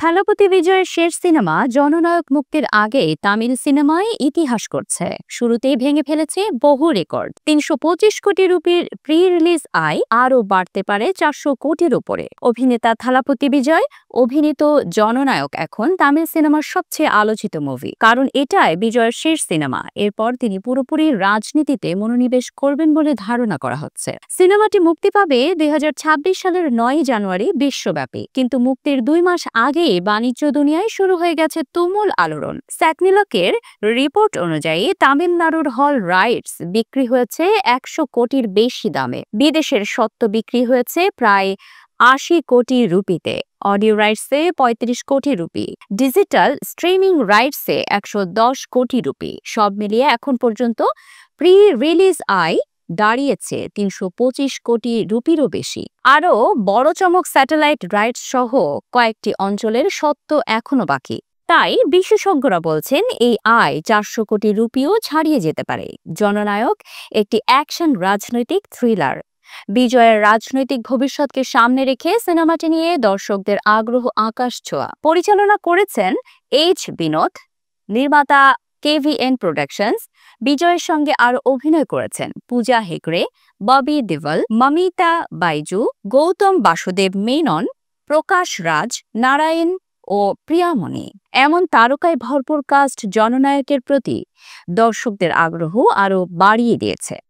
থালাপতি বিজয়ের শেষ সিনেমা জননায়ক মুক্তির আগে তামিল সিনেমায় ইতিহাস করছে। শুরুতেই ভেঙে ফেলেছে বহু রেকর্ড। ৩২৫ কোটি রুপির প্রি রিলিজ আয় আরও বাড়তে পারে ৪০০ কোটির উপরে। অভিনেতা থালাপতি বিজয় অভিনীত জননায়ক এখন তামিল সিনেমার সবচেয়ে আলোচিত মুভি, কারণ এটাই বিজয়ের শেষ সিনেমা। এরপর তিনি পুরোপুরি রাজনীতিতে মনোনিবেশ করবেন বলে ধারণা করা হচ্ছে। সিনেমাটি মুক্তি পাবে ২০২৬ সালের ৯ জানুয়ারি বিশ্বব্যাপী, কিন্তু মুক্তির ২ মাস আগে বাণিজ্য দুনিয়ায় শুরু হয়ে গেছে তুমুল আলোড়ন। স্যাকনিলকের রিপোর্ট অনুযায়ী তামিলনাড়ুর হল রাইটস বিক্রি হয়েছে ১০০ কোটির বেশি দামে। বিদেশের স্বত্ব বিক্রি হয়েছে প্রায় ৮০ কোটি রুপিতে, অডিও রাইটসে ৩৫ কোটি রুপি, ডিজিটাল স্ট্রিমিং রাইটসে ১১০ কোটি রুপি। সব মিলিয়ে এখন পর্যন্ত প্রি রিলিজ আয় দাঁড়িয়েছে ৩২৫ কোটি রুপিরও বেশি। আরও বড় চমক, স্যাটেলাইট রাইটস সহ কয়েকটি অঞ্চলের স্বত্ব এখনো বাকি। তাই বিশেষজ্ঞরা বলছেন এই আয় ৪০০ কোটি রুপিও ছাড়িয়ে যেতে পারে। জননায়ক একটি অ্যাকশন রাজনৈতিক থ্রিলার। বিজয়ের রাজনৈতিক ভবিষ্যৎকে সামনে রেখে সিনেমাটি নিয়ে দর্শকদের আগ্রহ আকাশ ছোঁয়া। পরিচালনা করেছেন এইচ বিনোদ, নির্মাতা কেভিএন প্রোডাকশনস। বিজয়ের সঙ্গে আরও অভিনয় করেছেন পূজা হেগড়ে, ববি দেওল, মমিতা বাইজু, গৌতম বাসুদেব মেনন, প্রকাশ রাজ, নারায়ণ ও প্রিয়ামণি। এমন তারকায় ভরপুর কাস্ট জননায়কের প্রতি দর্শকদের আগ্রহ আরও বাড়িয়ে দিয়েছে।